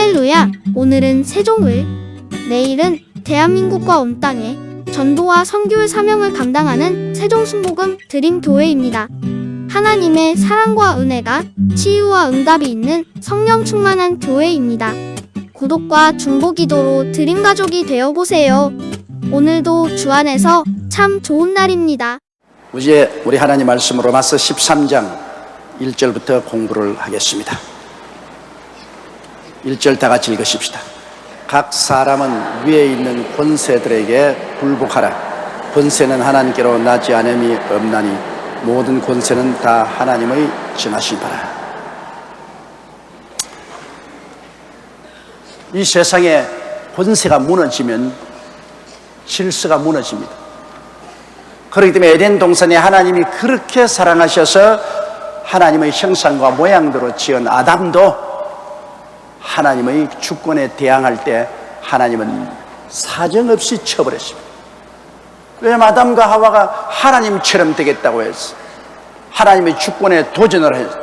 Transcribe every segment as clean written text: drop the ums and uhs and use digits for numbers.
할렐루야! 오늘은 세종을, 내일은 대한민국과 온 땅에 전도와 선교의 사명을 감당하는 세종순복음 드림교회입니다. 하나님의 사랑과 은혜가 치유와 응답이 있는 성령 충만한 교회입니다. 구독과 중보기도로 드림가족이 되어보세요. 오늘도 주 안에서 참 좋은 날입니다. 이제 우리 하나님 말씀 로마서 13장 1절부터 공부를 하겠습니다. 1절 다 같이 읽으십시다. 각 사람은 위에 있는 권세들에게 굴복하라. 권세는 하나님께로 나지 않음이 없나니 모든 권세는 다 하나님의 정하신 바라. 이 세상에 권세가 무너지면 질서가 무너집니다. 그렇기 때문에 에덴 동산에 하나님이 그렇게 사랑하셔서 하나님의 형상과 모양대로 지은 아담도 하나님의 주권에 대항할 때 하나님은 사정없이 쳐버렸습니다. 왜냐하면 아담과 하와가 하나님처럼 되겠다고 했어. 하나님의 주권에 도전을 했어.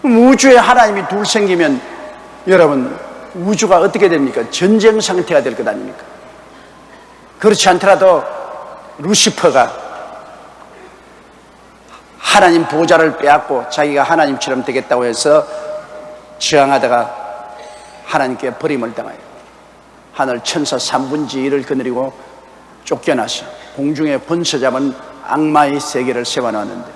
우주에 하나님이 둘 생기면 여러분 우주가 어떻게 됩니까? 전쟁 상태가 될 것 아닙니까? 그렇지 않더라도 루시퍼가 하나님 보좌를 빼앗고 자기가 하나님처럼 되겠다고 해서 저항하다가 하나님께 버림을 당하여 하늘 천사 3분의 1을 거느리고 쫓겨나서 공중에 번서 잡은 악마의 세계를 세워놨는데,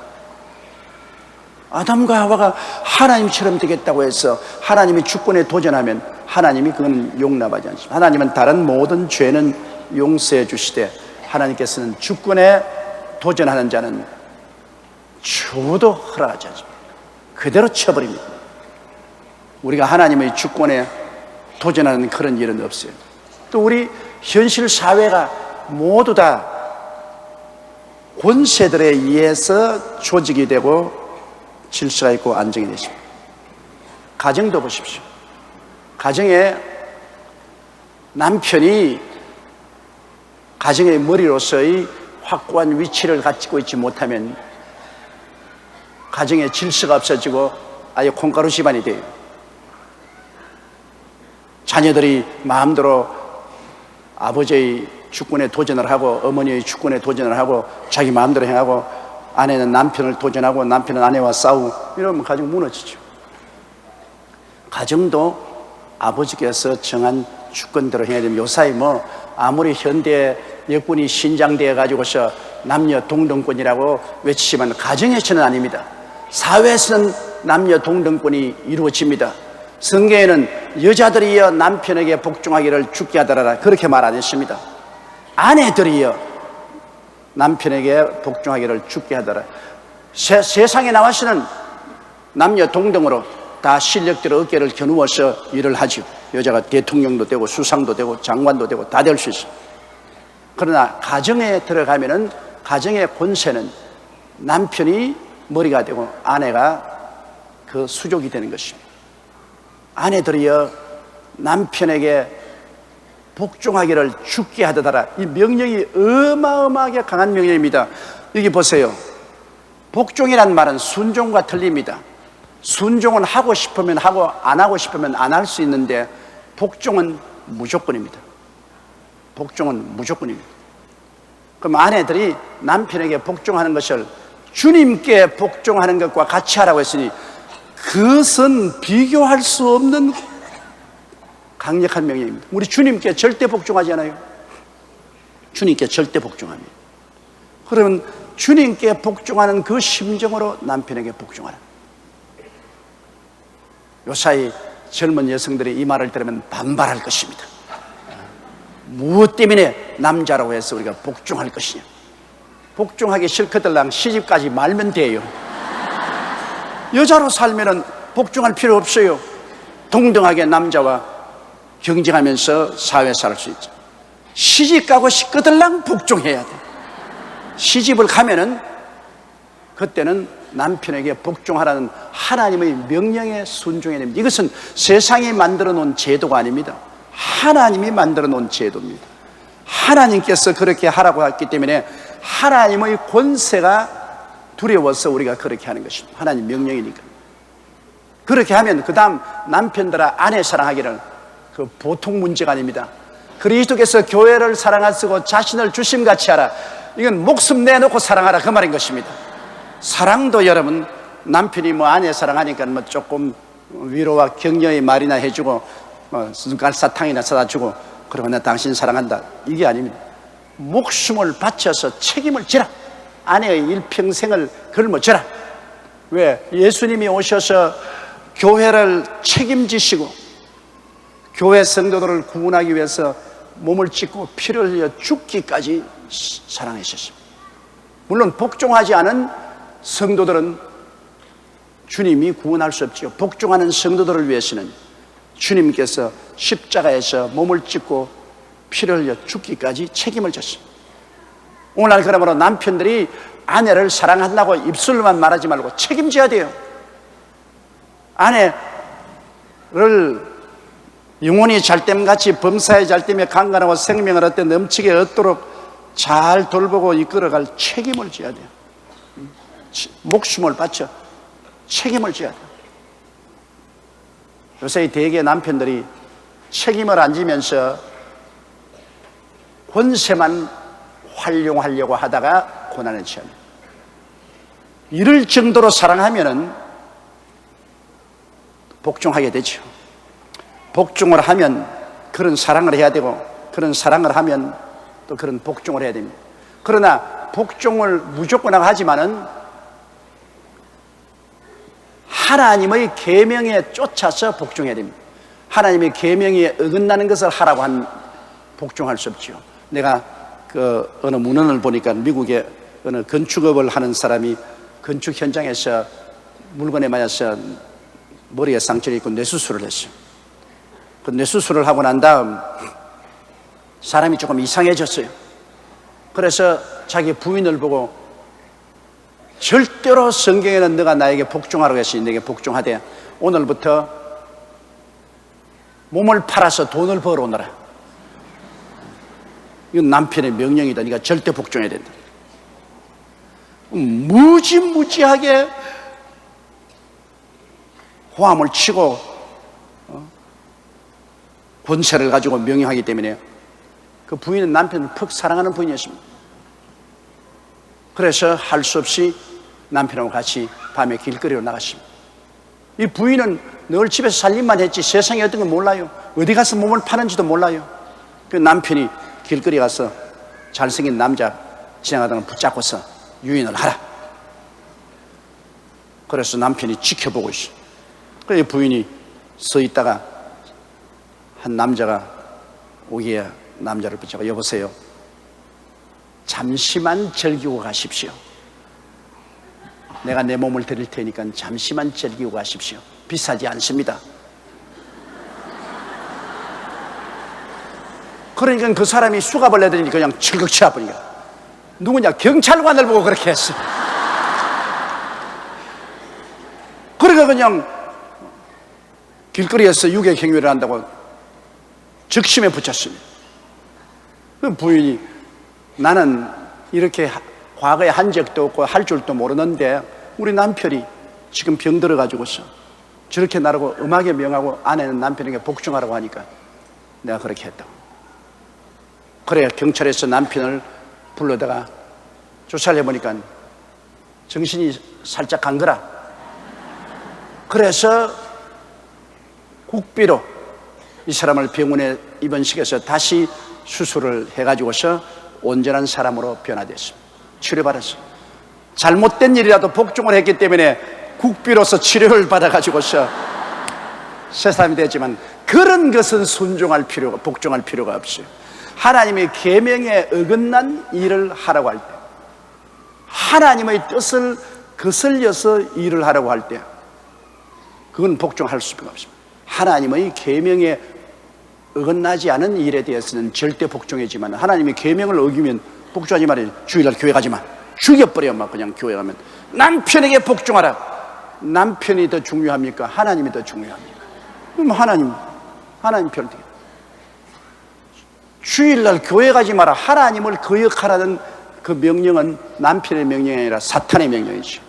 아담과 하와가 하나님처럼 되겠다고 해서 하나님의 주권에 도전하면 하나님이 그건 용납하지 않습니다. 하나님은 다른 모든 죄는 용서해 주시되 하나님께서는 주권에 도전하는 자는 죽어도 허락하지 않습니다. 그대로 쳐버립니다. 우리가 하나님의 주권에 도전하는 그런 일은 없어요. 또 우리 현실 사회가 모두 다 권세들에 의해서 조직이 되고 질서가 있고 안정이 되십니다. 가정도 보십시오. 가정에 남편이 가정의 머리로서의 확고한 위치를 갖추고 있지 못하면 가정의 질서가 없어지고 아예 콩가루 집안이 돼요. 자녀들이 마음대로 아버지의 주권에 도전을 하고 어머니의 주권에 도전을 하고 자기 마음대로 행하고 아내는 남편을 도전하고 남편은 아내와 싸우고 이러면 가정 무너지죠. 가정도 아버지께서 정한 주권대로 해야 됩니다. 요사이 아무리 현대 여군이 신장되어 가지고서 남녀 동등권이라고 외치지만 가정에서는 아닙니다. 사회에서는 남녀 동등권이 이루어집니다. 성경에는 여자들이여 남편에게 복종하기를 주께 하더라 그렇게 말 안 했습니다. 아내들이여 남편에게 복종하기를 주께 하더라. 세상에 나와서는 남녀 동등으로 다 실력대로 어깨를 겨누어서 일을 하죠. 여자가 대통령도 되고 수상도 되고 장관도 되고 다 될 수 있어요. 그러나 가정에 들어가면은 가정의 권세는 남편이 머리가 되고 아내가 그 수족이 되는 것입니다. 아내들이여 남편에게 복종하기를 주께 하더라. 이 명령이 어마어마하게 강한 명령입니다. 여기 보세요. 복종이란 말은 순종과 틀립니다. 순종은 하고 싶으면 하고 안 하고 싶으면 안 할 수 있는데 복종은 무조건입니다. 복종은 무조건입니다. 그럼 아내들이 남편에게 복종하는 것을 주님께 복종하는 것과 같이 하라고 했으니 그것은 비교할 수 없는 강력한 명령입니다. 우리 주님께 절대 복종하지 않아요? 주님께 절대 복종합니다. 그러면 주님께 복종하는 그 심정으로 남편에게 복종하라. 요사이 젊은 여성들이 이 말을 들으면 반발할 것입니다. 무엇 때문에 남자라고 해서 우리가 복종할 것이냐? 복종하기 싫거들랑 시집까지 말면 돼요. 여자로 살면은 복종할 필요 없어요. 동등하게 남자와 경쟁하면서 사회 살 수 있죠. 시집 가고 싶거들랑 복종해야 돼. 시집을 가면은 그때는 남편에게 복종하라는 하나님의 명령에 순종해야 됩니다. 이것은 세상이 만들어 놓은 제도가 아닙니다. 하나님이 만들어 놓은 제도입니다. 하나님께서 그렇게 하라고 했기 때문에 하나님의 권세가 두려워서 우리가 그렇게 하는 것입니다. 하나님 명령이니까. 그렇게 하면 그 다음 남편들아 아내 사랑하기를, 그 보통 문제가 아닙니다. 그리스도께서 교회를 사랑하시고 자신을 주심같이 하라. 이건 목숨 내놓고 사랑하라 그 말인 것입니다. 사랑도 여러분, 남편이 뭐 아내 사랑하니까 뭐 조금 위로와 격려의 말이나 해주고 눈깔사탕이나 사다 주고 그러고 나 당신 사랑한다, 이게 아닙니다. 목숨을 바쳐서 책임을 지라. 아내의 일평생을 걸머져라. 왜? 예수님이 오셔서 교회를 책임지시고 교회 성도들을 구원하기 위해서 몸을 찢고 피를 흘려 죽기까지 사랑하셨습니다. 물론 복종하지 않은 성도들은 주님이 구원할 수 없지요. 복종하는 성도들을 위해서는 주님께서 십자가에서 몸을 찢고 피를 흘려 죽기까지 책임을 졌습니다. 오늘날 그러므로 남편들이 아내를 사랑한다고 입술로만 말하지 말고 책임져야 돼요. 아내를 영혼이 잘됨같이 범사에 잘됨에 강건하고 생명을 얻되 넘치게 얻도록 잘 돌보고 이끌어갈 책임을 져야 돼요. 목숨을 바쳐 책임을 져야 돼요. 요새 대개 남편들이 책임을 안 지면서 권세만 활용하려고 하다가 고난에 처합니다. 이럴 정도로 사랑하면은 복종하게 되죠. 복종을 하면 그런 사랑을 해야 되고, 그런 사랑을 하면 또 그런 복종을 해야 됩니다. 그러나 복종을 무조건 하지만은 하나님의 계명에 쫓아서 복종해야 됩니다. 하나님의 계명에 어긋나는 것을 하라고 한 복종할 수 없죠. 내가 그 어느 문헌을 보니까 미국의 어느 건축업을 하는 사람이 건축 현장에서 물건에 맞아서 머리에 상처를 입고 뇌수술을 했어요. 그 뇌수술을 하고 난 다음 사람이 조금 이상해졌어요. 그래서 자기 부인을 보고 절대로 성경에는 너가 나에게 복종하라고 했으니 내게 복종하되 오늘부터 몸을 팔아서 돈을 벌어오너라. 이건 남편의 명령이다. 네가 절대 복종해야 된다. 무지무지하게 호함을 치고 권세를 가지고 명령하기 때문에 그 부인은 남편을 푹 사랑하는 부인이었습니다. 그래서 할 수 없이 남편하고 같이 밤에 길거리로 나갔습니다. 이 부인은 늘 집에서 살림만 했지 세상에 어떤 건 몰라요. 어디 가서 몸을 파는지도 몰라요. 그 남편이 길거리 가서 잘생긴 남자 지나가다가 붙잡고서 유인을 하라. 그래서 남편이 지켜보고 있어. 그래서 부인이 서 있다가 한 남자가 오기에 남자를 붙잡고 여보세요. 잠시만 즐기고 가십시오. 내가 내 몸을 드릴 테니까 잠시만 즐기고 가십시오. 비싸지 않습니다. 그러니까 그 사람이 수갑을 내더니 그냥 철컥 치아버리니까 누구냐? 경찰관을 보고 그렇게 했어. 그러니까 그냥 길거리에서 유괴행위를 한다고 적심에 붙였습니다. 그 부인이 나는 이렇게 과거에 한 적도 없고 할 줄도 모르는데 우리 남편이 지금 병 들어가지고서 저렇게 나라고 음악에 명하고 아내는 남편에게 복종하라고 하니까 내가 그렇게 했다고. 그래 경찰에서 남편을 불러다가 조사를 해보니까 정신이 살짝 간 거라. 그래서 국비로 이 사람을 병원에 입원시켜서 다시 수술을 해가지고서 온전한 사람으로 변화됐습니다. 치료받았어요. 잘못된 일이라도 복종을 했기 때문에 국비로서 치료를 받아가지고서 새 사람이 됐지만 그런 것은 복종할 필요가 없어요. 하나님의 계명에 어긋난 일을 하라고 할 때, 하나님의 뜻을 거슬려서 일을 하라고 할 때, 그건 복종할 수가 없습니다. 하나님의 계명에 어긋나지 않은 일에 대해서는 절대 복종이지만 하나님의 계명을 어기면 복종하지 말아요. 주일날 교회 가지 마. 죽여버려. 막 그냥 교회 가면 남편에게 복종하라. 남편이 더 중요합니까? 하나님이 더 중요합니까? 그럼 하나님 편들. 주일날 교회 가지 마라. 하나님을 거역하라는 그 명령은 남편의 명령이 아니라 사탄의 명령이죠.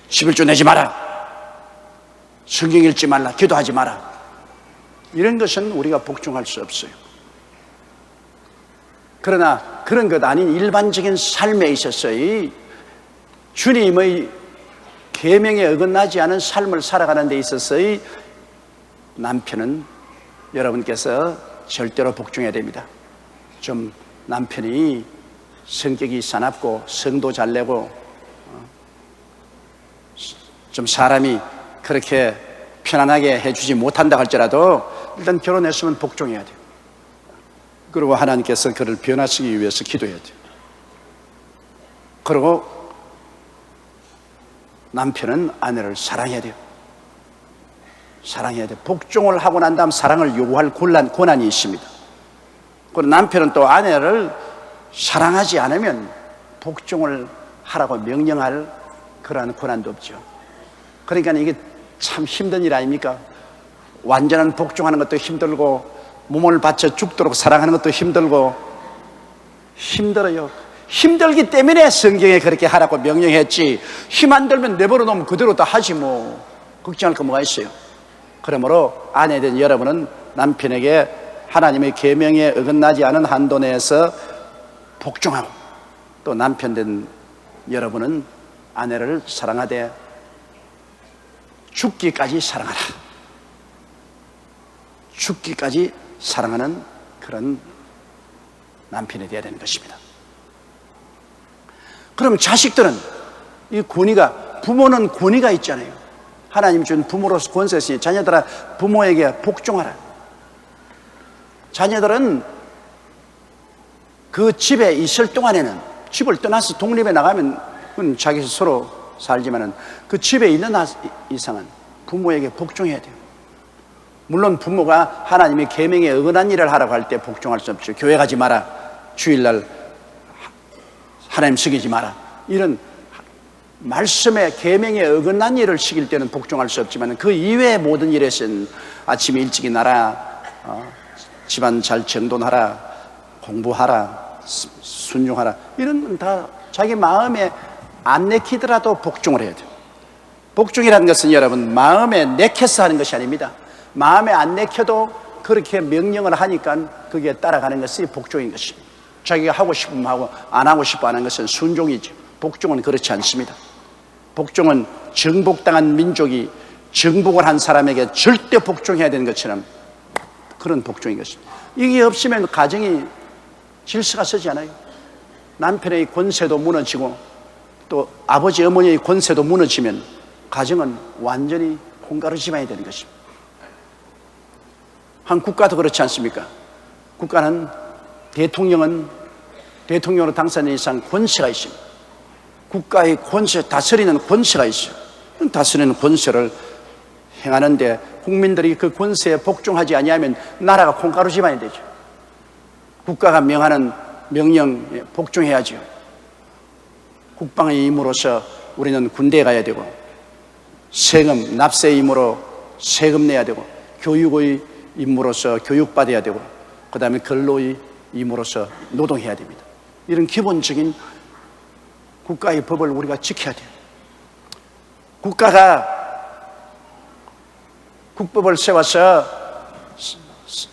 11조 내지 마라. 성경 읽지 말라, 기도하지 마라, 이런 것은 우리가 복종할 수 없어요. 그러나 그런 것 아닌 일반적인 삶에 있어서 이 주님의 계명에 어긋나지 않은 삶을 살아가는 데 있어서 이 남편은 여러분께서 절대로 복종해야 됩니다. 좀 남편이 성격이 사납고 성도 잘 내고 좀 사람이 그렇게 편안하게 해주지 못한다 할지라도 일단 결혼했으면 복종해야 돼요. 그리고 하나님께서 그를 변화시키기 위해서 기도해야 돼요. 그리고 남편은 아내를 사랑해야 돼요. 사랑해야 돼요. 복종을 하고 난 다음 사랑을 요구할 권한이 있습니다. 그리고 남편은 또 아내를 사랑하지 않으면 복종을 하라고 명령할 그러한 권한도 없죠. 그러니까 이게 참 힘든 일 아닙니까? 완전한 복종하는 것도 힘들고 몸을 바쳐 죽도록 사랑하는 것도 힘들고 힘들어요. 힘들기 때문에 성경에 그렇게 하라고 명령했지, 힘 안 들면 내버려 놓으면 그대로 다 하지 뭐 걱정할 거 뭐가 있어요. 그러므로 아내된 여러분은 남편에게 하나님의 계명에 어긋나지 않은 한도 내에서 복종하고, 또 남편 된 여러분은 아내를 사랑하되 죽기까지 사랑하라. 죽기까지 사랑하는 그런 남편이 되어야 되는 것입니다. 그럼 자식들은 이 권위가, 부모는 권위가 있잖아요. 하나님 준 부모로서 권세 있으니 자녀들아 부모에게 복종하라. 자녀들은 그 집에 있을 동안에는, 집을 떠나서 독립해 나가면 그건 자기 스스로 살지만은 그 집에 있는 이상은 부모에게 복종해야 돼요. 물론 부모가 하나님의 계명에 어긋난 일을 하라고 할 때 복종할 수 없죠. 교회 가지 마라, 주일날 하나님 속이지 마라, 이런 말씀에 계명에 어긋난 일을 시킬 때는 복종할 수 없지만 그 이외의 모든 일에서는 아침에 일찍 일어나라, 집안 잘 정돈하라, 공부하라, 순종하라, 이런 건 다 자기 마음에 안 내키더라도 복종을 해야 돼요. 복종이라는 것은 여러분 마음에 내켜서 하는 것이 아닙니다. 마음에 안 내켜도 그렇게 명령을 하니까 그게 따라가는 것이 복종인 것입니다. 자기가 하고 싶으면 하고 안 하고 싶어 하는 것은 순종이죠. 복종은 그렇지 않습니다. 복종은 정복당한 민족이 정복을 한 사람에게 절대 복종해야 되는 것처럼 그런 복종인 것입니다. 이게 없으면 가정이 질서가 서지 않아요. 남편의 권세도 무너지고 또 아버지 어머니의 권세도 무너지면 가정은 완전히 콩가루 집안이 되는 것입니다. 한 국가도 그렇지 않습니까? 국가는 대통령으로 당선된 이상 권세가 있습니다. 국가의 권세, 다스리는 권세가 있어요. 다스리는 권세를 행하는데 국민들이 그 권세에 복종하지 아니하면 나라가 콩가루 집안이 되죠. 국가가 명하는 명령에 복종해야죠. 국방의 임무로서 우리는 군대에 가야 되고, 세금, 납세의 임무로 세금 내야 되고, 교육의 임무로서 교육받아야 되고, 그 다음에 근로의 임무로서 노동해야 됩니다. 이런 기본적인 국가의 법을 우리가 지켜야 돼요. 국가가 국법을 세워서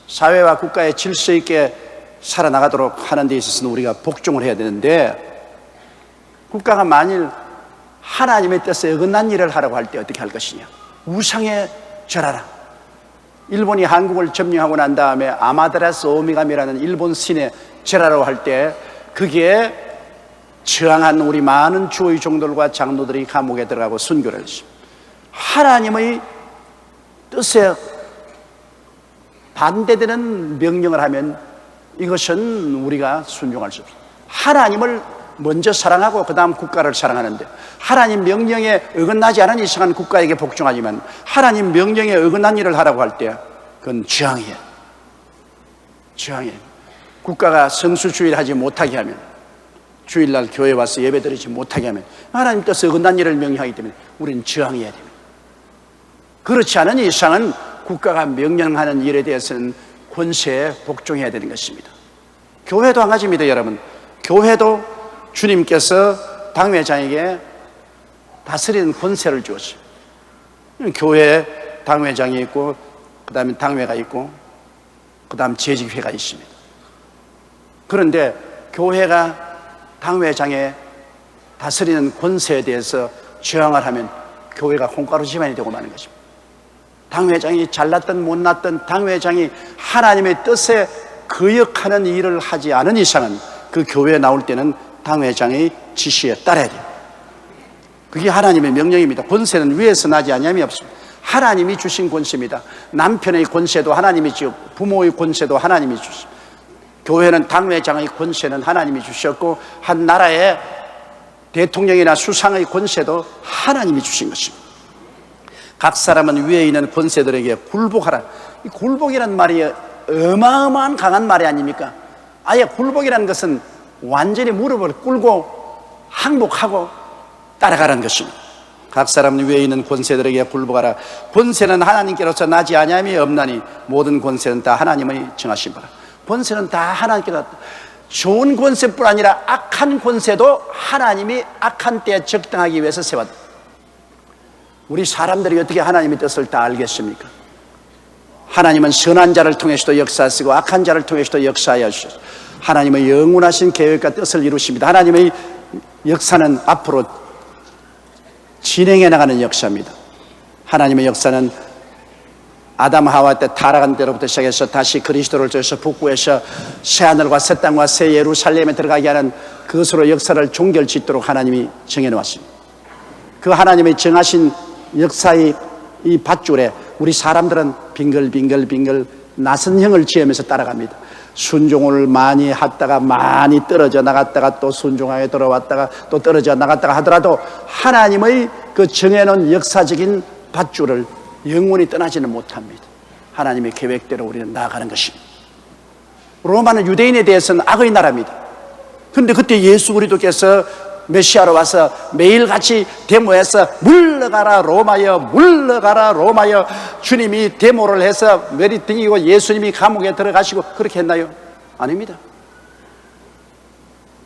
사회와 국가의 질서 있게 살아나가도록 하는 데 있어서는 우리가 복종을 해야 되는데, 국가가 만일 하나님의 뜻에 어긋난 일을 하라고 할 때 어떻게 할 것이냐? 우상에 절하라. 일본이 한국을 점령하고 난 다음에 아마테라스 오미가미라는 일본 신에 절하라고 할 때 그게 저항한 우리 많은 주의 종들과 장로들이 감옥에 들어가고 순교를 했습니다. 하나님의 뜻에 반대되는 명령을 하면 이것은 우리가 순종할 수 없습니다. 하나님을 먼저 사랑하고 그 다음 국가를 사랑하는데, 하나님 명령에 어긋나지 않은 이상한 국가에게 복종하지만 하나님 명령에 어긋난 일을 하라고 할 때 그건 저항이에요. 저항이에요. 국가가 성수주의를 하지 못하게 하면, 주일날 교회 와서 예배 드리지 못하게 하면 하나님 뜻에 어긋난 일을 명령하기 때문에 우리는 저항해야 됩니다. 그렇지 않은 이상은 국가가 명령하는 일에 대해서는 권세에 복종해야 되는 것입니다. 교회도 한 가지입니다, 여러분. 교회도 주님께서 당회장에게 다스리는 권세를 주었어요. 교회에 당회장이 있고, 그 다음에 당회가 있고, 그 다음 재직회가 있습니다. 그런데 교회가 당회장의 다스리는 권세에 대해서 저항을 하면 교회가 콩가루 집안이 되고 마는 것입니다. 당회장이 잘났든 못났든 당회장이 하나님의 뜻에 거역하는 일을 하지 않은 이상은 그 교회에 나올 때는 당회장의 지시에 따라야 돼요. 그게 하나님의 명령입니다. 권세는 위에서 나지 아니함이 없습니다. 하나님이 주신 권세입니다. 남편의 권세도 하나님이 주고 부모의 권세도 하나님이 주십니다. 교회는 당회장의 권세는 하나님이 주셨고 한 나라의 대통령이나 수상의 권세도 하나님이 주신 것입니다. 각 사람은 위에 있는 권세들에게 굴복하라. 이 굴복이란 말이 어마어마한 강한 말이 아닙니까? 아예 굴복이라는 것은 완전히 무릎을 꿇고 항복하고 따라가라는 것입니다. 각 사람은 위에 있는 권세들에게 굴복하라. 권세는 하나님께로서 나지 아니함이 없나니 모든 권세는 다 하나님의 정하신 바라. 권세는 다 하나님께로, 좋은 권세뿐 아니라 악한 권세도 하나님이 악한 때에 적당하기 위해서 세웠다. 우리 사람들이 어떻게 하나님의 뜻을 다 알겠습니까? 하나님은 선한 자를 통해서도 역사하시고 악한 자를 통해서도 역사하여 주셔서 하나님의 영원하신 계획과 뜻을 이루십니다. 하나님의 역사는 앞으로 진행해 나가는 역사입니다. 하나님의 역사는 아담 하와 때 타락한 때로부터 시작해서 다시 그리스도를 통해서 복구해서 새하늘과 새 땅과 새 예루살렘에 들어가게 하는 그것으로 역사를 종결짓도록 하나님이 정해놓았습니다. 그 하나님의 정하신 역사의 이 밧줄에 우리 사람들은 빙글빙글 낯선 형을 지으면서 따라갑니다. 순종을 많이 하다가 많이 떨어져 나갔다가 또 순종하게 돌아왔다가 또 떨어져 나갔다가 하더라도 하나님의 그 정해놓은 역사적인 밧줄을 영원히 떠나지는 못합니다. 하나님의 계획대로 우리는 나아가는 것입니다. 로마는 유대인에 대해서는 악의 나라입니다. 그런데 그때 예수 그리스도께서 메시아로 와서 매일같이 데모해서 물러가라 로마여, 물러가라 로마여, 주님이 데모를 해서 메리팅이고 예수님이 감옥에 들어가시고 그렇게 했나요? 아닙니다.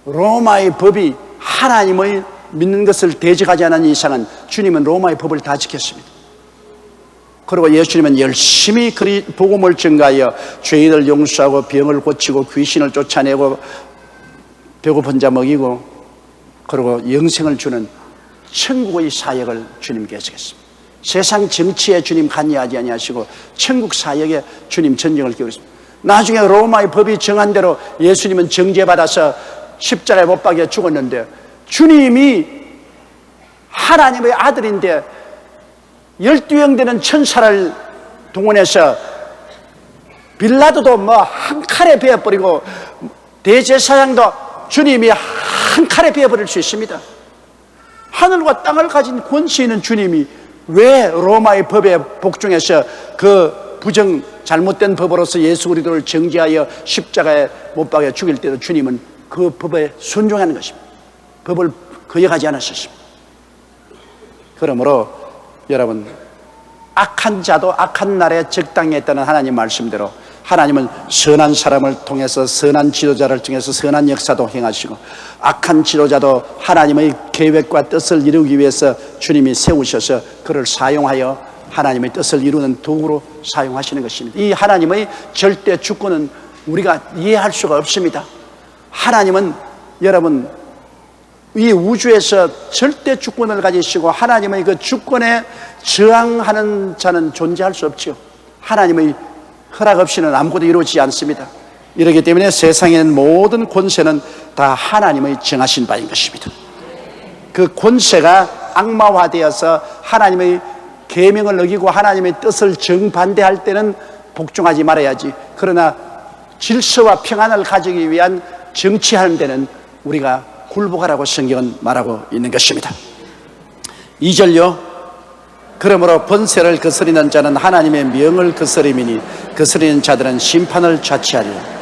로마의 법이 하나님의 믿는 것을 대적하지 않은 이상은 주님은 로마의 법을 다 지켰습니다. 그리고 예수님은 열심히 복음을 전가하여 죄인을 용서하고 병을 고치고 귀신을 쫓아내고 배고픈 자 먹이고 그리고 영생을 주는 천국의 사역을 주님께서 했습니다. 세상 정치에 주님 관여하지 아니하시고 천국 사역에 주님 전쟁을 끼우셨습니다. 나중에 로마의 법이 정한 대로 예수님은 정죄받아서 십자가에 못 박혀 죽었는데 주님이 하나님의 아들인데 12형 되는 천사를 동원해서 빌라도도 뭐 한 칼에 베어버리고 대제사장도 주님이 한 칼에 베어버릴 수 있습니다. 하늘과 땅을 가진 권세 있는 주님이 왜 로마의 법에 복종해서 그 부정 잘못된 법으로서 예수 그리스도를 정죄하여 십자가에 못 박여 죽일 때도 주님은 그 법에 순종하는 것입니다. 법을 거역하지 않으셨습니다. 그러므로 여러분, 악한 자도 악한 날에 적당히 했다는 하나님 말씀대로 하나님은 선한 사람을 통해서 선한 지도자를 통해서 선한 역사도 행하시고 악한 지도자도 하나님의 계획과 뜻을 이루기 위해서 주님이 세우셔서 그를 사용하여 하나님의 뜻을 이루는 도구로 사용하시는 것입니다. 이 하나님의 절대 주권은 우리가 이해할 수가 없습니다. 하나님은 여러분 이 우주에서 절대 주권을 가지시고 하나님의 그 주권에 저항하는 자는 존재할 수 없죠. 하나님의 허락 없이는 아무것도 이루어지지 않습니다. 이렇기 때문에 세상에 있는 모든 권세는 다 하나님의 정하신 바인 것입니다. 그 권세가 악마화되어서 하나님의 계명을 어기고 하나님의 뜻을 정반대할 때는 복종하지 말아야지. 그러나 질서와 평안을 가지기 위한 정치하는 데는 우리가 굴복하라고 성경은 말하고 있는 것입니다. 2절요. 그러므로 번세를 거스리는 자는 하나님의 명을 거스림이니 거스리는 자들은 심판을 자취하리라.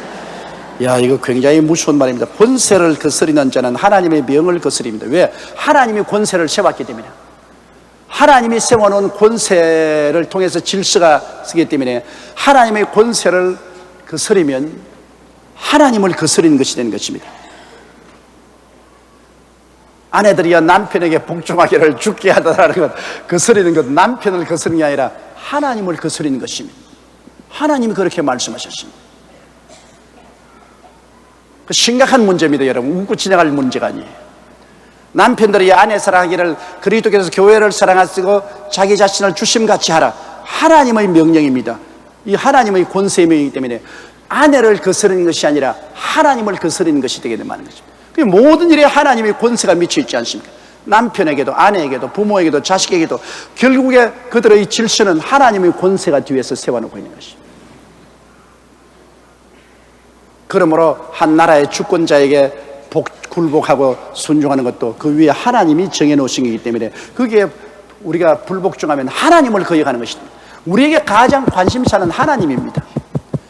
야, 이거 굉장히 무서운 말입니다. 권세를 거스리는 자는 하나님의 명을 거스립니다. 왜? 하나님이 권세를 세웠기 때문에. 하나님이 세워놓은 권세를 통해서 질서가 쓰기 때문에 하나님의 권세를 거스리면 하나님을 거스리는 것이 되는 것입니다. 아내들이여 남편에게 복종하기를 죽게 하다라는 것, 거스리는 것, 남편을 거스리는 게 아니라 하나님을 거스르는 것입니다. 하나님이 그렇게 말씀하셨습니다. 그 심각한 문제입니다, 여러분. 웃고 지나갈 문제가 아니에요. 남편들이 아내 사랑하기를 그리스도께서 교회를 사랑하시고 자기 자신을 주심같이 하라. 하나님의 명령입니다. 이 하나님의 권세의 명이기 때문에 아내를 거스르는 것이 아니라 하나님을 거스르는 것이 되게 되는 것입니다. 모든 일에 하나님의 권세가 미쳐 있지 않습니까? 남편에게도 아내에게도 부모에게도 자식에게도 결국에 그들의 질서는 하나님의 권세가 뒤에서 세워놓고 있는 것입니다. 그러므로 한 나라의 주권자에게 굴복하고 순종하는 것도 그 위에 하나님이 정해놓으신 것이기 때문에 거기에 우리가 불복종하면 하나님을 거역하는 것입니다. 우리에게 가장 관심사는 하나님입니다.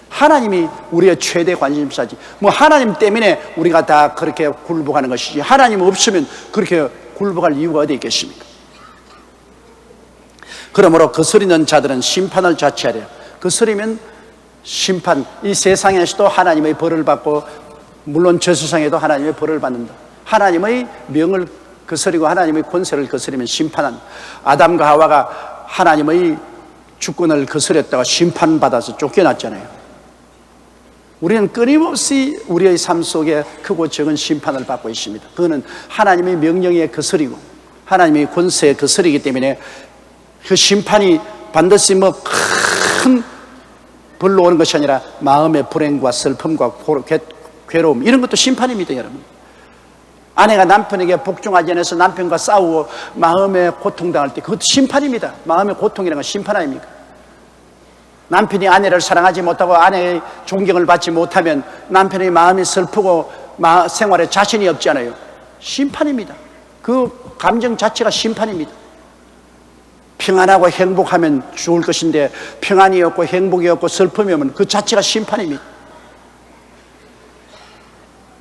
하나님이 우리의 최대 관심사지. 뭐 하나님 때문에 우리가 다 그렇게 굴복하는 것이지, 하나님 없으면 그렇게 굴복할 이유가 어디 있겠습니까? 그러므로 거스리는 자들은 심판을 자취하래요. 거스리면 심판, 이 세상에서도 하나님의 벌을 받고 물론 저 세상에도 하나님의 벌을 받는다. 하나님의 명을 거스리고 하나님의 권세를 거스리면 심판한, 아담과 하와가 하나님의 주권을 거스렸다가 심판받아서 쫓겨났잖아요. 우리는 끊임없이 우리의 삶 속에 크고 적은 심판을 받고 있습니다. 그거는 하나님의 명령에 거스리고 하나님의 권세에 거스리기 때문에 그 심판이 반드시 뭐 큰 벌로 오는 것이 아니라 마음의 불행과 슬픔과 괴로움, 이런 것도 심판입니다, 여러분. 아내가 남편에게 복종하지 않아서 남편과 싸우고 마음에 고통당할 때 그것도 심판입니다. 마음의 고통이라는 건 심판 아닙니까? 남편이 아내를 사랑하지 못하고 아내의 존경을 받지 못하면 남편의 마음이 슬프고 생활에 자신이 없잖아요. 심판입니다. 그 감정 자체가 심판입니다. 평안하고 행복하면 좋을 것인데 평안이 없고 행복이 없고 슬픔이 오면 그 자체가 심판입니다.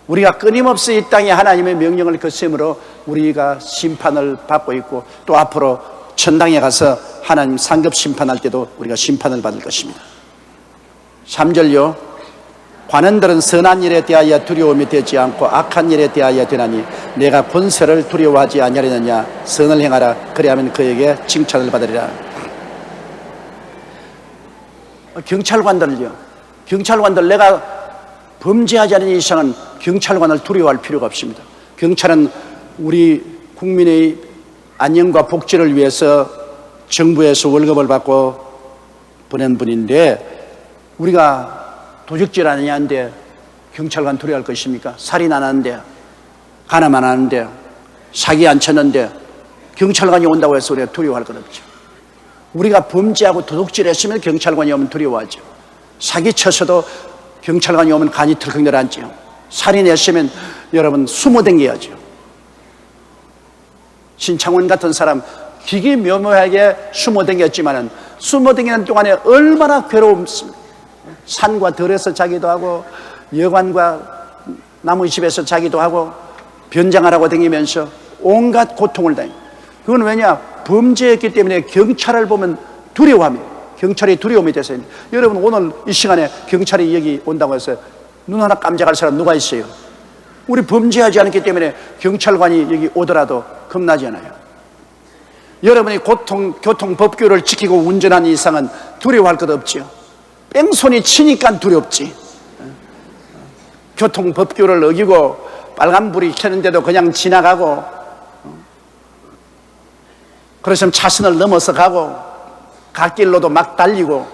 우리가 끊임없이 이 땅에 하나님의 명령을 거스름으로 우리가 심판을 받고 있고, 또 앞으로 천당에 가서 하나님 상급 심판할 때도 우리가 심판을 받을 것입니다. 3절요. 관원들은 선한 일에 대하여 두려움이 되지 않고 악한 일에 대하여 되나니 내가 권세를 두려워하지 아니하려느냐. 선을 행하라. 그리하면 그에게 칭찬을 받으리라. 경찰관들 내가 범죄하지 않은 이상은 경찰관을 두려워할 필요가 없습니다. 경찰은 우리 국민의 안녕과 복지를 위해서 정부에서 월급을 받고 보낸 분인데, 우리가 도적질 안 하는데 경찰관 두려워할 것입니까? 살인 안 하는데, 가늠 안 하는데, 사기 안 쳤는데 경찰관이 온다고 해서 우리가 두려워할 것 없죠. 우리가 범죄하고 도둑질 했으면 경찰관이 오면 두려워하죠. 사기 쳤어도 경찰관이 오면 간이 털컥 내려앉죠. 살인했으면 여러분 숨어 댕겨야죠. 신창원 같은 사람 기기묘묘하게 숨어 댕겼지만은 숨어 댕기는 동안에 얼마나 괴로웠습니까? 산과 들에서 자기도 하고 여관과 나무 집에서 자기도 하고 변장하라고 댕기면서 온갖 고통을 당해요. 그건 왜냐? 범죄했기 때문에 경찰을 보면 두려워합니다. 경찰이 두려움이 돼서. 여러분, 오늘 이 시간에 경찰이 여기 온다고 해서 눈 하나 깜짝할 사람 누가 있어요? 우리 범죄하지 않기 때문에 경찰관이 여기 오더라도 겁나지 않아요. 여러분이 교통법규를 지키고 운전하는 이상은 두려워할 것 없지요. 뺑소니 치니까 두렵지. 교통법규를 어기고 빨간불이 켜는데도 그냥 지나가고, 그래서 차선을 넘어서 가고 갓길로도 막 달리고,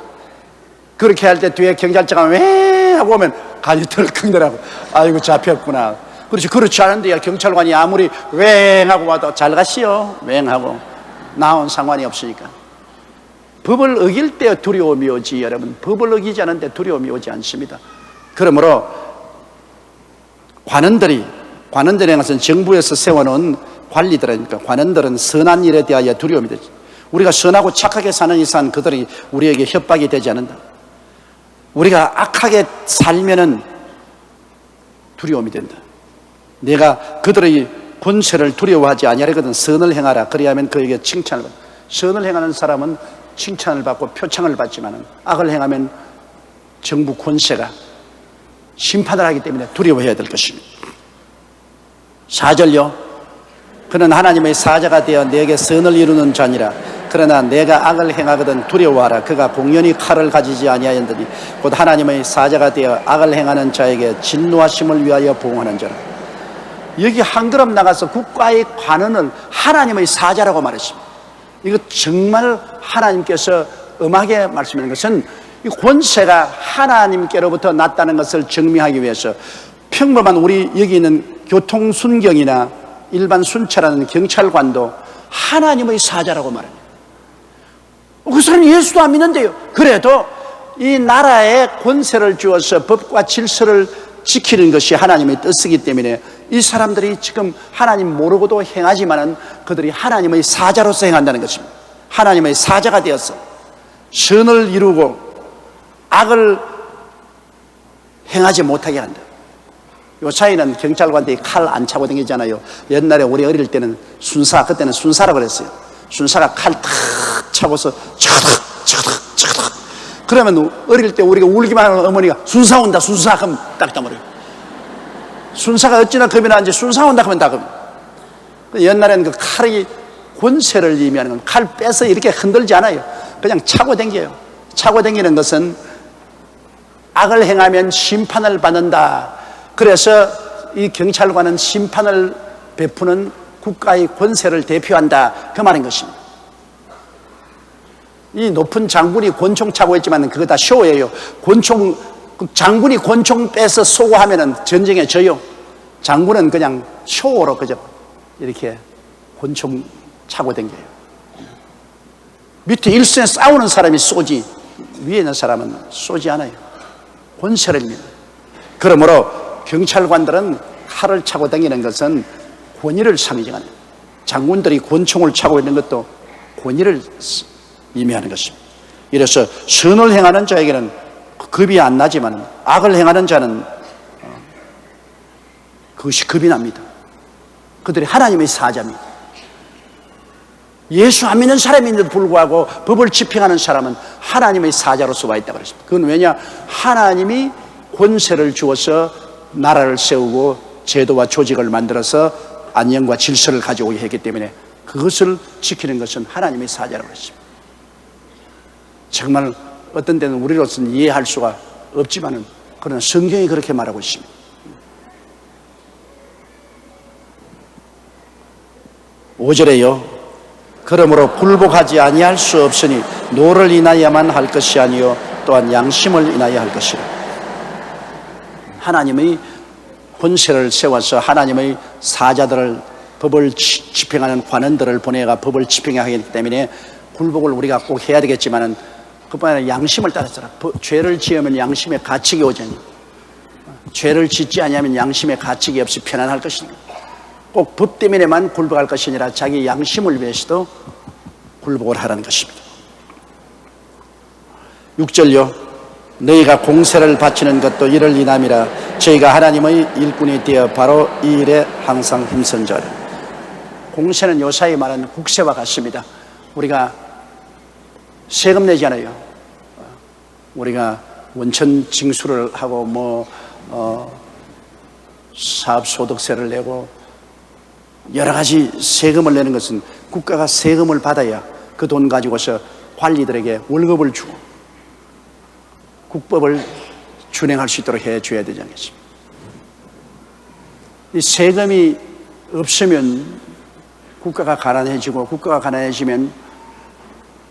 그렇게 할 때 뒤에 경찰차가 왜 하고 오면 간이 덜컥 내라고, 아이고 잡혔구나. 그렇지 않은데 경찰관이 아무리 웽 하고 와도 잘 가시오 웽 하고 나온 상관이 없으니까. 법을 어길 때 두려움이 오지, 여러분. 법을 어기지 않은데 두려움이 오지 않습니다. 그러므로 관원들이 것은 정부에서 세워놓은 관리들이니까 관원들은 선한 일에 대하여 두려움이 되지. 우리가 선하고 착하게 사는 이상 그들이 우리에게 협박이 되지 않는다. 우리가 악하게 살면은 두려움이 된다. 내가 그들의 권세를 두려워하지 아니하거든 선을 행하라. 그리하면 그에게 칭찬을 받는다. 선을 행하는 사람은 칭찬을 받고 표창을 받지만 악을 행하면 정부 권세가 심판을 하기 때문에 두려워해야 될 것입니다. 4절요. 그는 하나님의 사자가 되어 내게 선을 이루는 자니라. 그러나 내가 악을 행하거든 두려워하라. 그가 공연히 칼을 가지지 아니하였더니 곧 하나님의 사자가 되어 악을 행하는 자에게 진노하심을 위하여 보응하는 자라. 여기 한 걸음 나가서 국가의 관원을 하나님의 사자라고 말했습니다. 이거 정말 하나님께서 엄하게 말씀하는 것은 이 권세가 하나님께로부터 났다는 것을 증명하기 위해서 평범한 우리 여기 있는 교통순경이나 일반 순찰하는 경찰관도 하나님의 사자라고 말합니다. 그 사람이 예수도 안 믿는데요. 그래도 이 나라에 권세를 주어서 법과 질서를 지키는 것이 하나님의 뜻이기 때문에 이 사람들이 지금 하나님 모르고도 행하지만은 그들이 하나님의 사자로서 행한다는 것입니다. 하나님의 사자가 되어서 선을 이루고 악을 행하지 못하게 한다. 요 차이는 경찰관들이 칼 안 차고 다니잖아요. 옛날에 우리 어릴 때는 순사, 그때는 순사라고 그랬어요. 순사가 칼 탁 차고서 차닥 그러면 어릴 때 우리가 울기만 하는 어머니가 순사 온다 순사 하면 딱 다물어요. 순사가 어찌나 겁이 나는지 순사 온다 하면 다 겁. 옛날에는 그 칼이 권세를 의미하는 건 칼 빼서 이렇게 흔들지 않아요. 그냥 차고 당겨요. 차고 당기는 것은 악을 행하면 심판을 받는다. 그래서 이 경찰관은 심판을 베푸는 국가의 권세를 대표한다. 그 말인 것입니다. 이 높은 장군이 권총 차고 있지만 그거 다 쇼예요. 권총, 장군이 권총 빼서 쏘고 하면은 전쟁에 져요. 장군은 그냥 쇼로 그저 이렇게 권총 차고 댕겨요. 밑에 일선에 싸우는 사람이 쏘지 위에 있는 사람은 쏘지 않아요. 권세를 믿는. 그러므로 경찰관들은 칼을 차고 다니는 것은 권위를 상징하는, 장군들이 권총을 차고 있는 것도 권위를 의미하는 것입니다. 이래서 선을 행하는 자에게는 겁이 안 나지만 악을 행하는 자는 그것이 겁이 납니다. 그들이 하나님의 사자입니다. 예수 안 믿는 사람인데도 불구하고 법을 집행하는 사람은 하나님의 사자로서 와 있다고 그랬습니다. 그건 왜냐? 하나님이 권세를 주어서 나라를 세우고 제도와 조직을 만들어서 안녕과 질서를 가져오게 했기 때문에 그것을 지키는 것은 하나님의 사자라고 그랬습니다. 정말 어떤 때는 우리로서는 이해할 수가 없지만은 그러나 성경이 그렇게 말하고 있습니다. 5절에요. 그러므로 굴복하지 아니할 수 없으니 노를 인하여만 할 것이 아니요 또한 양심을 인하여 할 것이라. 하나님의 권세를 세워서 하나님의 사자들을 법을 집행하는 관원들을 보내가 법을 집행하기 때문에 굴복을 우리가 꼭 해야 되겠지만은 그뿐 아니라 양심을 따라서라. 죄를 지으면 양심의 가책이 오잖아요. 죄를 짓지 아니하면 양심의 가책이 없이 편안할 것입니다. 꼭 법 때문에만 굴복할 것이 아니라 자기 양심을 위해서도 굴복을 하라는 것입니다. 6절요. 너희가 공세를 바치는 것도 이를 인함이라. 저희가 하나님의 일꾼이 되어 바로 이 일에 항상 힘쓴 자라. 공세는 요사이 말하는 국세와 같습니다. 우리가 세금 내잖아요. 우리가 원천 징수를 하고 사업소득세를 내고 여러 가지 세금을 내는 것은 국가가 세금을 받아야 그 돈 가지고서 관리들에게 월급을 주고 국법을 준행할 수 있도록 해줘야 되지 않겠습니까? 이 세금이 없으면 국가가 가난해지고 국가가 가난해지면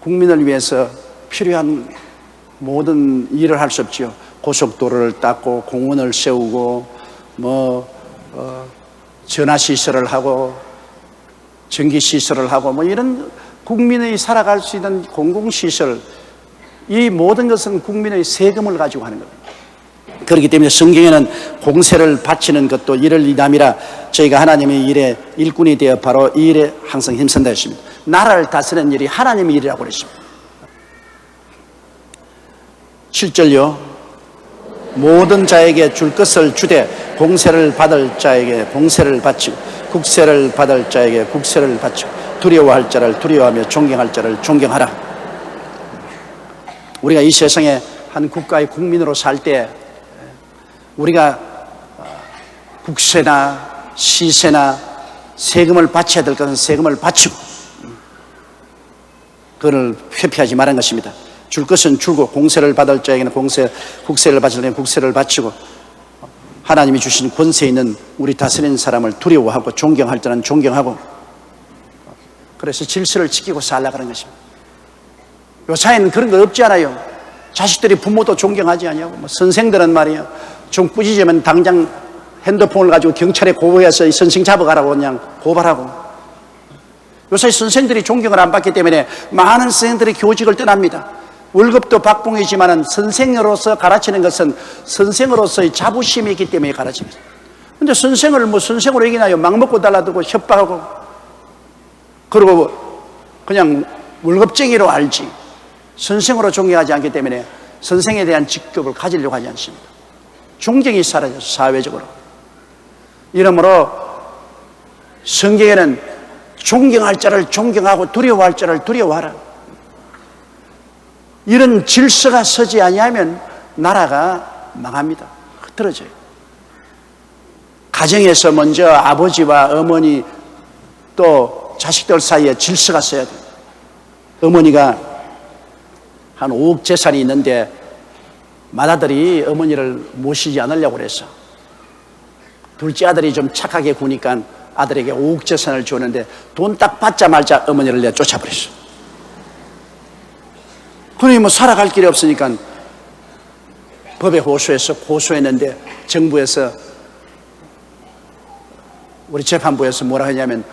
국민을 위해서 필요한 모든 일을 할 수 없지요. 고속도로를 닦고 공원을 세우고 전화시설을 하고 전기시설을 하고 이런 국민의 살아갈 수 있는 공공시설, 이 모든 것은 국민의 세금을 가지고 하는 겁니다. 그렇기 때문에 성경에는 공세를 바치는 것도 이를 인함이라. 저희가 하나님의 일에 일꾼이 되어 바로 이 일에 항상 힘쓴다 했습니다. 나라를 다스리는 일이 하나님의 일이라고 그랬습니다. 7절요. 모든 자에게 줄 것을 주되 공세를 받을 자에게 공세를 바치고 국세를 받을 자에게 국세를 바치고 두려워할 자를 두려워하며 존경할 자를 존경하라. 우리가 이 세상에 한 국가의 국민으로 살 때 우리가 국세나 시세나 세금을 바쳐야 될 것은 세금을 바치고 그걸 회피하지 말은 것입니다. 줄 것은 줄고 공세를 받을 자에게는 국세를 바칠 자에게는 국세를 바치고 하나님이 주신 권세 있는 우리 다스리는 사람을 두려워하고 존경할 때는 존경하고 그래서 질서를 지키고 살아가는 것입니다. 요 사회는 그런 거 없지 않아요. 자식들이 부모도 존경하지 않냐고. 뭐 선생들은 말이야 좀 꾸짖으면 당장 핸드폰을 가지고 경찰에 고소해서 이 선생 잡아가라고 그냥 고발하고. 요새 선생들이 존경을 안 받기 때문에 많은 선생들이 교직을 떠납니다. 월급도 박봉이지만 선생으로서 가르치는 것은 선생으로서의 자부심이 있기 때문에 가르칩니다. 근데 선생을 뭐 선생으로 얘기나요? 막 먹고 달라들고 협박하고 그리고 그냥 월급쟁이로 알지 선생으로 존경하지 않기 때문에 선생에 대한 직급을 가지려고 하지 않습니다. 존경이 사라져서 사회적으로. 이러므로 성경에는 존경할 자를 존경하고 두려워할 자를 두려워하라. 이런 질서가 서지 아니하면 나라가 망합니다. 흐트러져요. 가정에서 먼저 아버지와 어머니 또 자식들 사이에 질서가 서야 돼요. 어머니가 한 5억 재산이 있는데 맏아들이 어머니를 모시지 않으려고 그래서 둘째 아들이 좀 착하게 구니까 아들에게 5억 재산을 줬는데 돈 딱 받자마자 어머니를 내가 쫓아버렸어. 그러니 뭐 살아갈 길이 없으니까 법에 호소해서 고소했는데 정부에서 우리 재판부에서 뭐라 하냐면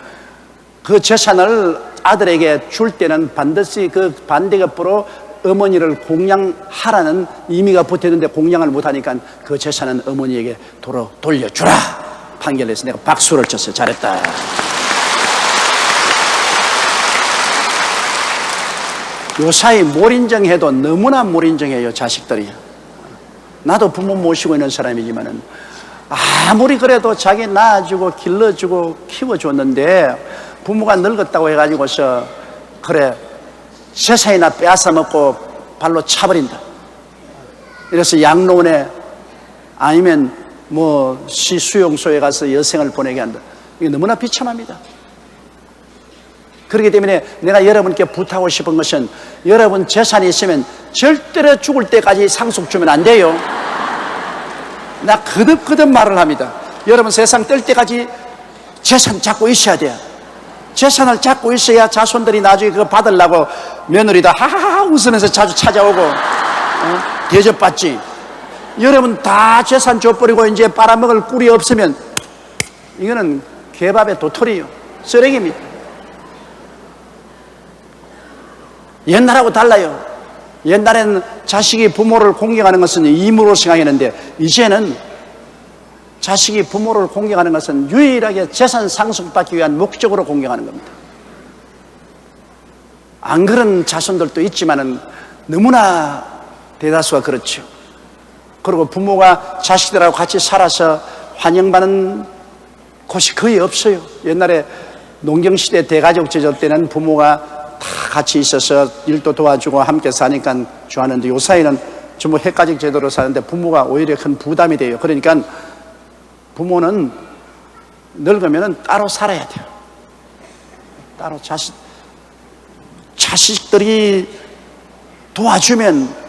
그 재산을 아들에게 줄 때는 반드시 그 반대급부로 어머니를 공양하라는 의미가 붙었는데 공양을 못하니까 그 재산은 어머니에게 도로 돌려주라 판결해서 내가 박수를 쳤어요. 잘했다. 요사이 몰인정해도 너무나 몰인정해요. 자식들이. 나도 부모 모시고 있는 사람이지만은 아무리 그래도 자기 낳아주고 길러주고 키워줬는데 부모가 늙었다고 해가지고서 그래 재산이나 빼앗아 먹고 발로 차버린다. 이래서 양로원에 아니면 뭐 시수용소에 가서 여생을 보내게 한다. 이게 너무나 비참합니다. 그렇기 때문에 내가 여러분께 부탁하고 싶은 것은 여러분 재산이 있으면 절대로 죽을 때까지 상속 주면 안 돼요. 나 거듭거듭 말을 합니다. 여러분 세상 뜰 때까지 재산 잡고 있어야 돼요. 재산을 잡고 있어야 자손들이 나중에 그거 받으려고 며느리다 하하하 웃으면서 자주 찾아오고 대접받지. 여러분 다 재산 줘버리고 이제 빨아먹을 꿀이 없으면 이거는 개밥의 도토리요. 쓰레기입니다. 옛날하고 달라요. 옛날에는 자식이 부모를 공경하는 것은 의무로 생각했는데 이제는 자식이 부모를 공경하는 것은 유일하게 재산 상속받기 위한 목적으로 공경하는 겁니다. 안 그런 자손들도 있지만은 너무나 대다수가 그렇죠. 그리고 부모가 자식들하고 같이 살아서 환영받는 곳이 거의 없어요. 옛날에 농경시대 대가족 제도 때는 부모가 다 같이 있어서 일도 도와주고 함께 사니까 좋았는데 요사이는 전부 핵가족 제도로 사는데 부모가 오히려 큰 부담이 돼요. 그러니까 부모는 늙으면 따로 살아야 돼요. 따로 자식들이 도와주면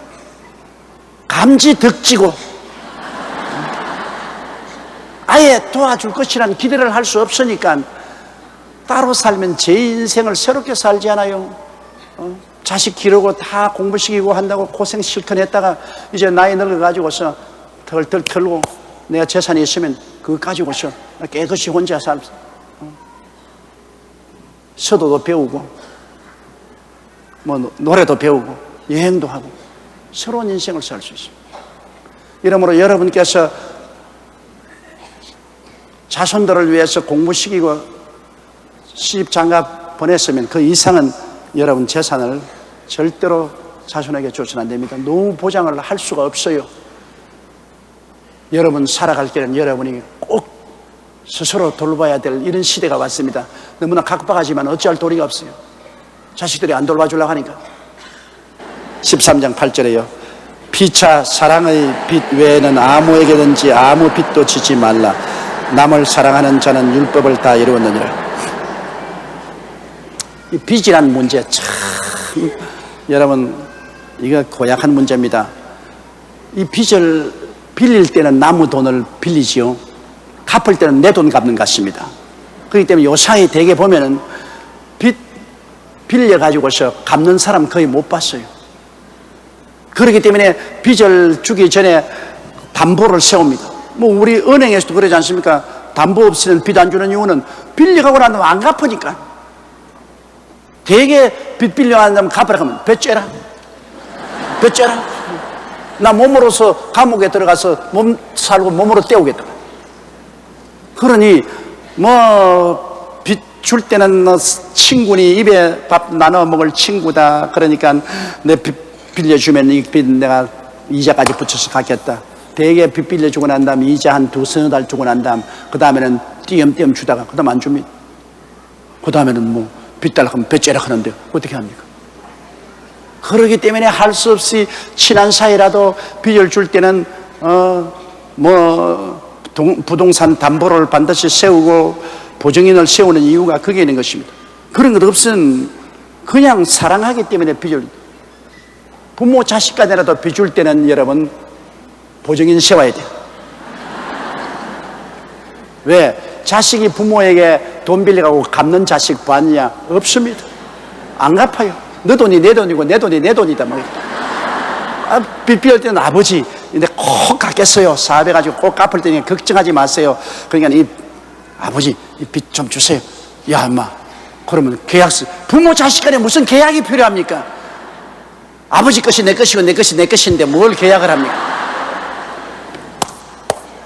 감지 덕지고 아예 도와줄 것이라는 기대를 할 수 없으니까 따로 살면 제 인생을 새롭게 살지 않아요. 자식 기르고 다 공부시키고 한다고 고생 실컷 했다가 이제 나이 늙어가지고서 털털 털고 내가 재산이 있으면 그거 가지고서 깨끗이 혼자 살 서도도 배우고 뭐 노래도 배우고 여행도 하고 새로운 인생을 살 수 있습니다. 이러므로 여러분께서 자손들을 위해서 공부시키고 시집장가 보냈으면 그 이상은 여러분 재산을 절대로 자손에게 줘서는 안 됩니다. 너무 보장을 할 수가 없어요. 여러분 살아갈 길은 여러분이 꼭 스스로 돌봐야 될 이런 시대가 왔습니다. 너무나 각박하지만 어찌할 도리가 없어요. 자식들이 안 돌봐주려고 하니까. 13장 8절에요. 피차 사랑의 빚 외에는 아무에게든지 아무 빚도 지지 말라. 남을 사랑하는 자는 율법을 다 이루었느니라. 이 빚이란 문제 참 여러분, 이거 고약한 문제입니다. 이 빚을 빌릴 때는 남의 돈을 빌리지요. 갚을 때는 내 돈 갚는 것 같습니다. 그렇기 때문에 요상히 대개 보면은 빚 빌려가지고서 갚는 사람 거의 못 봤어요. 그렇기 때문에 빚을 주기 전에 담보를 세웁니다. 뭐 우리 은행에서도 그러지 않습니까? 담보 없이는 빚 안 주는 이유는 빌려가고 난 다음에 안 갚으니까. 대개 빚 빌려간 다음에 갚으라 하면 배 째라. 나 몸으로서 감옥에 들어가서 몸 살고 몸으로 때우겠다. 그러니 뭐 빚 줄 때는 친구니 입에 밥 나눠 먹을 친구다. 그러니까 내 빚 빌려주면 이 빚 내가 이자까지 붙여서 갚겠다. 대개 빚 빌려주고 난 다음에 이자 한 두서너 달 주고 난 다음 그 다음에는 띄엄띄엄 주다가 그 다음 안 줍니다. 그 다음에는 뭐 빚 달라고 하면 배째라 하는데 어떻게 합니까? 그러기 때문에 할 수 없이 친한 사이라도 빚을 줄 때는 부동산 담보를 반드시 세우고 보증인을 세우는 이유가 그게 있는 것입니다. 그런 것 없으면 그냥 사랑하기 때문에 빚을, 부모 자식 간이라도 빚 줄 때는 여러분 보증인 세워야 돼요. 왜? 자식이 부모에게 돈 빌려가고 갚는 자식 봤냐? 없습니다. 안 갚아요. 너 돈이 내 돈이고 내 돈이 내 돈이다. 빚 빌릴 때는 아버지, 근데 꼭 갚겠어요. 사업해가지고 꼭 갚을 테니 걱정하지 마세요. 그러니까 이 아버지, 이 빚 좀 주세요. 야, 엄마. 그러면 계약서, 부모 자식 간에 무슨 계약이 필요합니까? 아버지 것이 내 것이고 내 것이 내 것인데 뭘 계약을 합니까?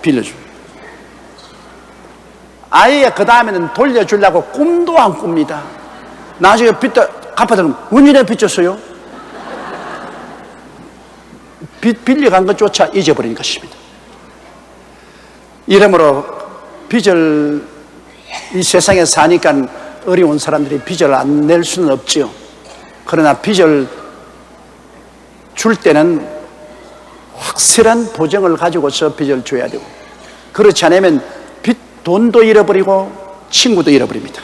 빌려줘. 아예 그 다음에는 돌려주려고 꿈도 안 꿉니다. 나중에 빚도 갚아서 은연에 빚 줬어요? 빚 빌려간 것조차 잊어버린 것입니다. 이러므로 빚을, 이 세상에 사니까 어려운 사람들이 빚을 안 낼 수는 없지요. 그러나 빚을 줄 때는 확실한 보증을 가지고서 빚을 줘야 되고, 그렇지 않으면 돈도 잃어버리고 친구도 잃어버립니다.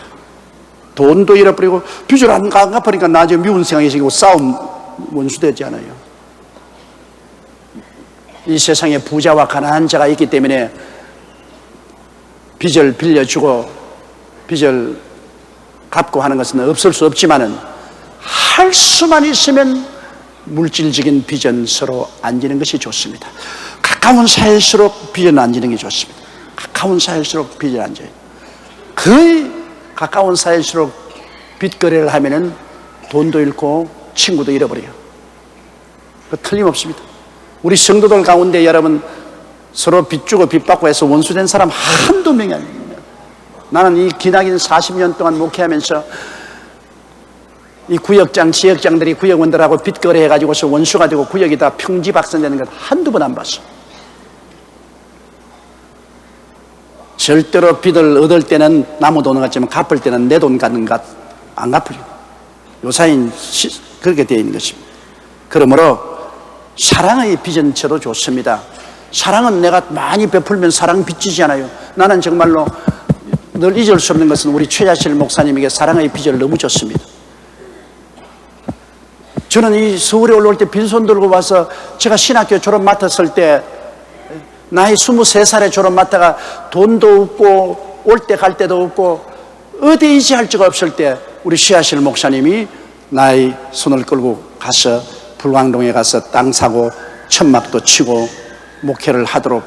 돈도 잃어버리고 빚을 안 갚으니까 나중에 미운 생각이 생기고 싸움 원수되지 않아요. 이 세상에 부자와 가난한 자가 있기 때문에 빚을 빌려주고 빚을 갚고 하는 것은 없을 수 없지만은, 할 수만 있으면 물질적인 빚은 서로 안 지는 것이 좋습니다. 가까운 사이일수록 빚은 안 지는 게 좋습니다. 가까운 사이일수록 빚을 안 져요. 거의 가까운 사이일수록 빚거래를 하면은 돈도 잃고 친구도 잃어버려요. 그 틀림없습니다. 우리 성도들 가운데 여러분 서로 빚 주고 빚 받고 해서 원수된 사람 한두 명이 아닙니다. 나는 이 기나긴 40년 동안 목회하면서 이 구역장, 지역장들이 구역원들하고 빚거래 해가지고서 원수가 되고 구역이 다 평지박산되는 것 한두 번 안 봤어. 절대로 빚을 얻을 때는 남의 돈을 갖지만 갚을 때는 내 돈 갖는 것 안 갚으려고. 요사인 그렇게 되어 있는 것입니다. 그러므로 사랑의 빚은 저도 좋습니다. 사랑은 내가 많이 베풀면 사랑 빚지지 않아요. 나는 정말로 늘 잊을 수 없는 것은 우리 최자실 목사님에게 사랑의 빚을 너무 줬습니다. 저는 이 서울에 올라올 때 빈손 들고 와서, 제가 신학교 졸업 맡았을 때 나이 23살에 졸업 맡다가 돈도 없고 올 때 갈 때도 없고 어디 의지할 수가 없을 때 우리 시아실 목사님이 나의 손을 끌고 가서 불광동에 가서 땅 사고 천막도 치고 목회를 하도록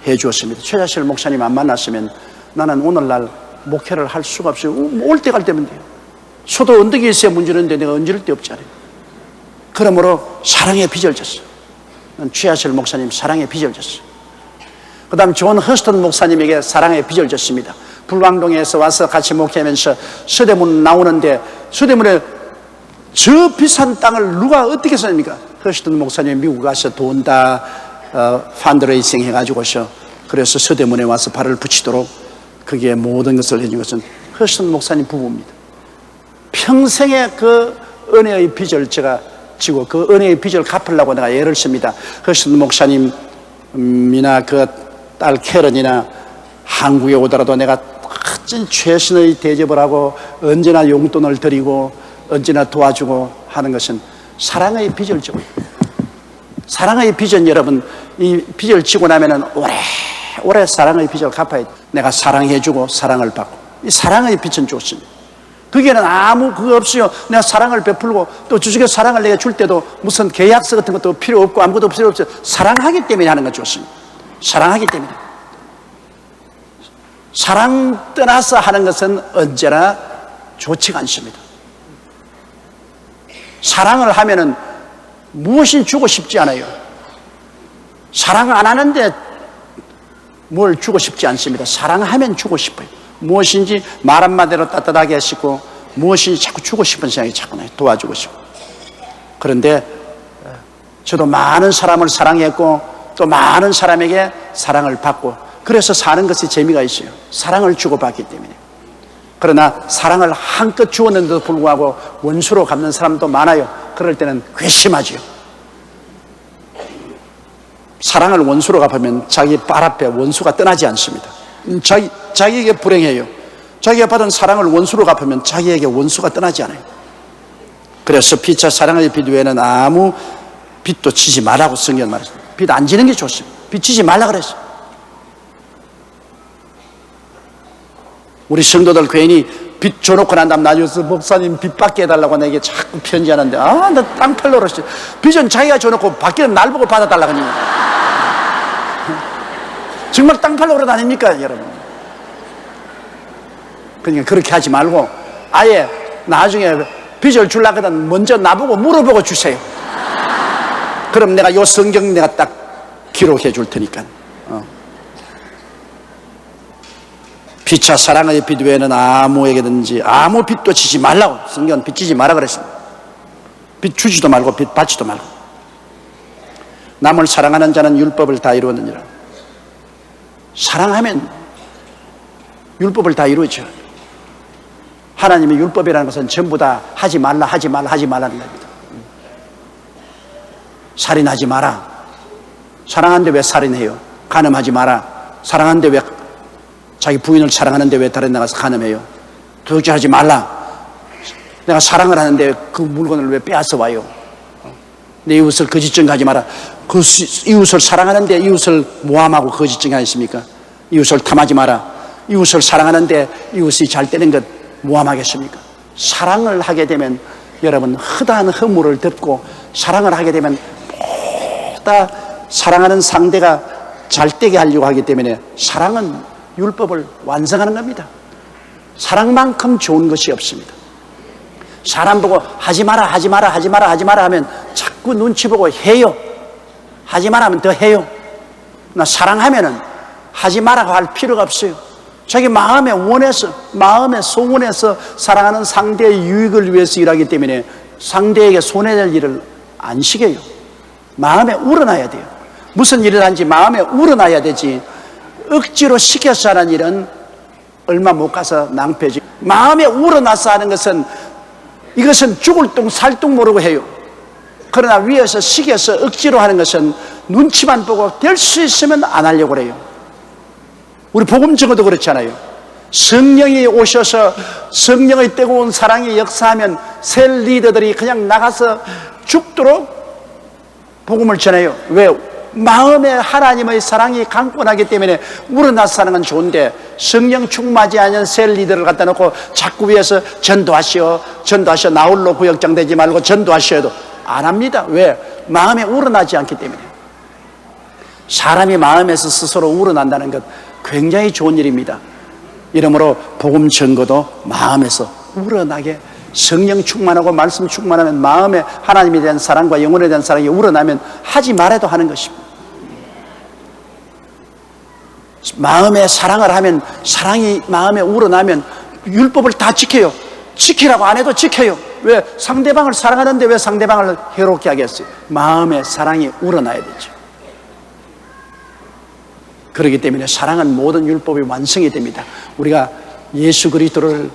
해 주었습니다. 최자실 목사님 안 만났으면 나는 오늘날 목회를 할 수가 없어요. 올 때 갈 때면 돼요. 소도 언덕에 있어야 문지르는데 내가 얹을 데 없잖아요. 그러므로 사랑의 빚을 졌어요. 최하실 목사님 사랑의 빚을 졌어요. 그 다음 존 허스턴 목사님에게 사랑의 빚을 졌습니다. 불광동에서 와서 같이 목회하면서 서대문 나오는데, 서대문에 저 비싼 땅을 누가 어떻게 삽니까? 허스턴 목사님이 미국 가서 돈 다 펀드레이싱 해가지고서, 그래서 서대문에 와서 발을 붙이도록 그게 모든 것을 해준 것은 허스턴 목사님 부부입니다. 평생의 그 은혜의 빚을 제가 지고 그 은혜의 빚을 갚으려고 내가 애를 씁니다. 허스턴 목사님이나 그 딸 캐런이나 한국에 오더라도 내가 최신의 대접을 하고 언제나 용돈을 드리고 언제나 도와주고 하는 것은 사랑의 빚을 지고, 사랑의 빚은 여러분, 이 빚을 지고 나면은 오래 사랑의 빚을 갚아야 돼. 내가 사랑해주고 사랑을 받고, 이 사랑의 빚은 좋습니다. 거기에는 아무 그거 없어요. 내가 사랑을 베풀고 또 주식의 사랑을 내가 줄 때도 무슨 계약서 같은 것도 필요 없고 아무것도 필요 없어요. 사랑하기 때문에 하는 건 좋습니다. 사랑하기 때문에. 사랑 떠나서 하는 것은 언제나 좋지가 않습니다. 사랑을 하면은 무엇이 주고 싶지 않아요. 사랑을 안 하는데 뭘 주고 싶지 않습니다. 사랑하면 주고 싶어요. 무엇인지 말 한마디로 따뜻하게 하시고 무엇인지 자꾸 주고 싶은 생각이 자꾸 나요. 도와주고 싶고. 그런데 저도 많은 사람을 사랑했고 또 많은 사람에게 사랑을 받고 그래서 사는 것이 재미가 있어요. 사랑을 주고받기 때문에. 그러나 사랑을 한껏 주었는데도 불구하고 원수로 갚는 사람도 많아요. 그럴 때는 괘씸하지요. 사랑을 원수로 갚으면 자기 발 앞에 원수가 떠나지 않습니다. 자기에게 불행해요. 자기가 받은 사랑을 원수로 갚으면 자기에게 원수가 떠나지 않아요. 그래서 피차 사랑의 빚 외에는 아무 빚도 지지 말라고 성경 말했습니다. 빚 안 지는 게 좋습니다. 빚 지지 말라 그랬어요. 우리 성도들 괜히 빚 줘놓고 난 다음 나중에 목사님 빚 받게 해달라고 내게 자꾸 편지하는데 나 땅 팔러 그랬어요. 빚은 자기가 줘놓고 받기는 날 보고 받아달라고 하니까 정말 땅 팔러 그러 다닙니까 여러분? 그러니까 그렇게 하지 말고 아예 나중에 빚을 주려거든 먼저 나보고 물어보고 주세요. 그럼 내가 요 성경 내가 딱 기록해 줄 테니까. 피차 사랑의 빚 외에는 아무에게든지 아무 빚도 지지 말라고 성경은 빚 지지 말라 그랬습니다. 빚 주지도 말고 빚 받지도 말고. 남을 사랑하는 자는 율법을 다 이루었느니라. 사랑하면 율법을 다 이루죠. 하나님의 율법이라는 것은 전부 다 하지 말라 하지 말라 하지 말라는 겁니다. 살인하지 마라. 사랑하는데 왜 살인해요? 간음하지 마라. 사랑하는데 왜 자기 부인을 사랑하는데 왜 다른 데 가서 간음해요? 도둑질하지 말라. 내가 사랑을 하는데 그 물건을 왜 빼앗아 와요? 내 이웃을 거짓증하지 마라. 그 이웃을 사랑하는데 이웃을 모함하고 거짓증하겠습니까? 이웃을 탐하지 마라. 이웃을 사랑하는데 이웃이 잘 되는 것 모함하겠습니까? 사랑을 하게 되면 여러분 허다한 허물을 덮고 사랑을 하게 되면 보다 사랑하는 상대가 잘 되게 하려고 하기 때문에 사랑은 율법을 완성하는 겁니다. 사랑만큼 좋은 것이 없습니다. 사람 보고 하지 마라 하지 마라 하지 마라 하지 마라 하면 자꾸 눈치 보고 해요. 하지 마라 하면 더 해요. 나 사랑하면은 하지 마라고 할 필요가 없어요. 자기 마음의 원에서 마음의 소원에서 사랑하는 상대의 유익을 위해서 일하기 때문에 상대에게 손해될 일을 안 시켜요. 마음에 우러나야 돼요. 무슨 일을 하는지 마음에 우러나야 되지 억지로 시켜서 하는 일은 얼마 못 가서 낭패지. 마음에 우러나서 하는 것은 이것은 죽을 똥 살 똥 모르고 해요. 그러나 위에서 시켜서 억지로 하는 것은 눈치만 보고 될 수 있으면 안 하려고 그래요. 우리 복음 증거도 그렇잖아요. 성령이 오셔서 성령의 뜨거운 사랑이 역사하면 새 리더들이 그냥 나가서 죽도록 복음을 전해요. 왜? 마음에 하나님의 사랑이 강권하기 때문에 우러나서 사는 건 좋은데 성령 충만하지 않은 새 리더를 갖다 놓고 자꾸 위해서 전도하시오 나홀로 구역장 되지 말고 전도하시오도 안 합니다. 왜? 마음에 우러나지 않기 때문에. 사람이 마음에서 스스로 우러난다는 것 굉장히 좋은 일입니다. 이러므로 복음 전거도 마음에서 우러나게 성령 충만하고 말씀 충만하면 마음에 하나님에 대한 사랑과 영혼에 대한 사랑이 우러나면 하지 말아도 하는 것입니다. 마음에 사랑을 하면 사랑이 마음에 우러나면 율법을 다 지켜요. 지키라고 안 해도 지켜요. 왜? 상대방을 사랑하는데 왜 상대방을 해롭게 하겠어요? 마음에 사랑이 우러나야 되죠. 그렇기 때문에 사랑은 모든 율법이 완성이 됩니다. 우리가 예수 그리스도를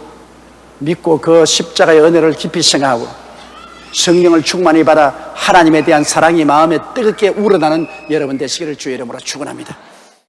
믿고 그 십자가의 은혜를 깊이 생각하고 성령을 충만히 받아 하나님에 대한 사랑이 마음에 뜨겁게 우러나는 여러분 되시기를 주의 이름으로 축원합니다.